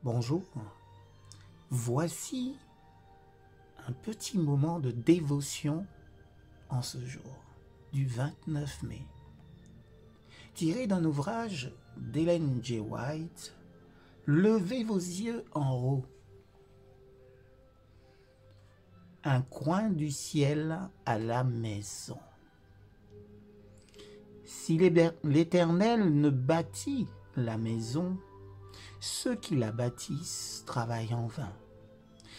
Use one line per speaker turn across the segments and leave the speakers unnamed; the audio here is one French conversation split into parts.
Bonjour, voici un petit moment de dévotion en ce jour du 29 mai, tiré d'un ouvrage d'Ellen G. White, « Levez vos yeux en haut ». Un coin du ciel à la maison. Si l'Éternel ne bâtit la maison, ceux qui la bâtissent travaillent en vain.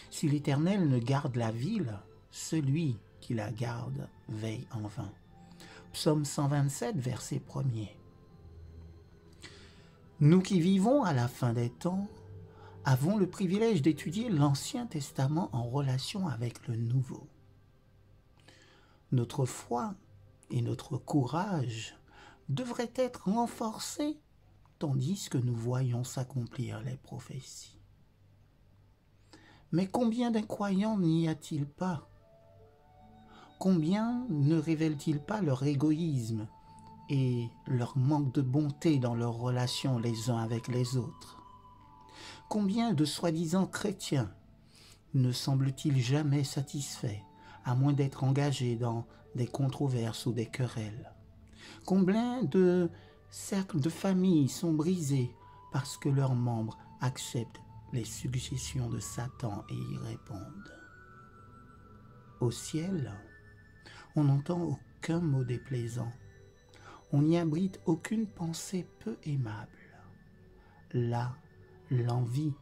Si l'Éternel ne garde la ville, celui qui la garde veille en vain. Psaume 127, verset 1er. Nous qui vivons à la fin des temps, avons le privilège d'étudier l'Ancien Testament en relation avec le Nouveau. Notre foi et notre courage devraient être renforcés tandis que nous voyons s'accomplir les prophéties. Mais combien d'incroyants n'y a-t-il pas? Combien ne révèlent-ils pas leur égoïsme et leur manque de bonté dans leurs relations les uns avec les autres? Combien de soi-disant chrétiens ne semblent-ils jamais satisfaits, à moins d'être engagés dans des controverses ou des querelles? Combien de cercles de familles sont brisés parce que leurs membres acceptent les suggestions de Satan et y répondent? Au ciel, on n'entend aucun mot déplaisant. On n'y abrite aucune pensée peu aimable. Là, l'envie,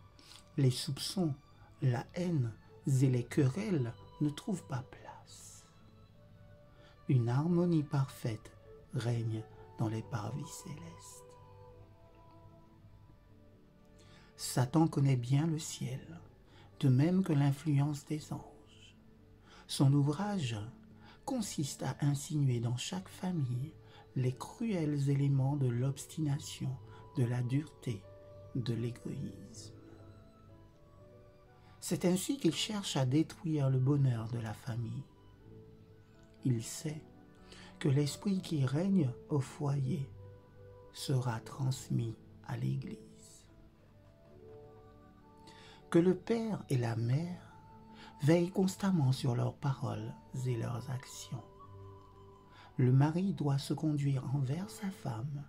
les soupçons, la haine et les querelles ne trouvent pas place. Une harmonie parfaite règne dans les parvis célestes. Satan connaît bien le ciel, de même que l'influence des anges. Son ouvrage consiste à insinuer dans chaque famille les cruels éléments de l'obstination, de la dureté, de l'égoïsme. C'est ainsi qu'il cherche à détruire le bonheur de la famille. Il sait que l'esprit qui règne au foyer sera transmis à l'Église. Que le père et la mère veillent constamment sur leurs paroles et leurs actions. Le mari doit se conduire envers sa femme,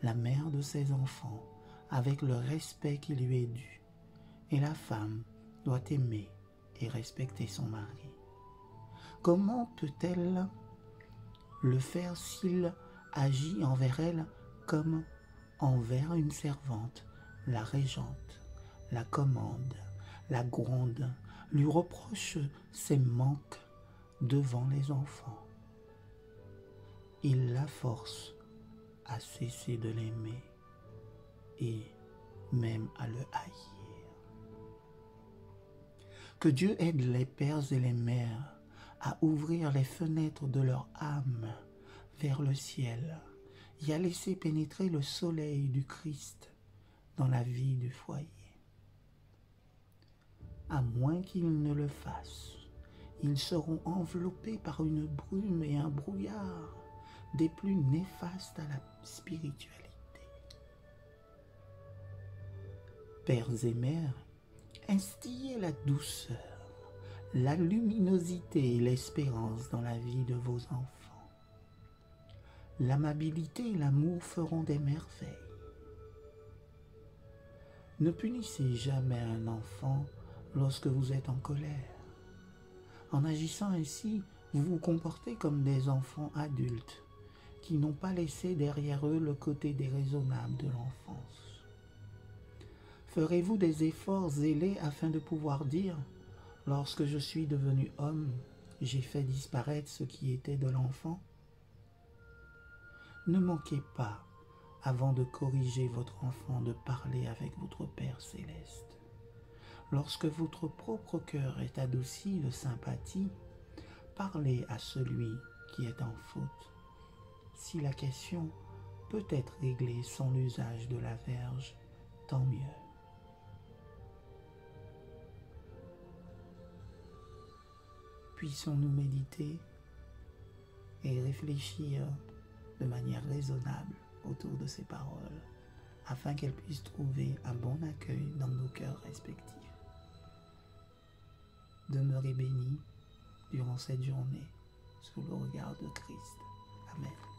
la mère de ses enfants, avec le respect qui lui est dû, et la femme doit aimer et respecter son mari. Comment peut-elle le faire s'il agit envers elle comme envers une servante, la régente, la commande, la gronde, lui reproche ses manques devant les enfants? Il la force à cesser de l'aimer et même à le haïr. Que Dieu aide les pères et les mères à ouvrir les fenêtres de leur âme vers le ciel et à laisser pénétrer le soleil du Christ dans la vie du foyer. À moins qu'ils ne le fassent, ils seront enveloppés par une brume et un brouillard des plus néfastes à la spiritualité. Pères et mères, instillez la douceur, la luminosité et l'espérance dans la vie de vos enfants. L'amabilité et l'amour feront des merveilles. Ne punissez jamais un enfant lorsque vous êtes en colère. En agissant ainsi, vous vous comportez comme des enfants adultes qui n'ont pas laissé derrière eux le côté déraisonnable de l'enfance. Ferez-vous des efforts zélés afin de pouvoir dire « Lorsque je suis devenu homme, j'ai fait disparaître ce qui était de l'enfant » ? Ne manquez pas, avant de corriger votre enfant, de parler avec votre Père céleste. Lorsque votre propre cœur est adouci de sympathie, parlez à celui qui est en faute. Si la question peut être réglée sans l'usage de la verge, tant mieux. Puissions-nous méditer et réfléchir de manière raisonnable autour de ces paroles, afin qu'elles puissent trouver un bon accueil dans nos cœurs demeurez bénis durant cette journée sous le regard de Christ. Amen.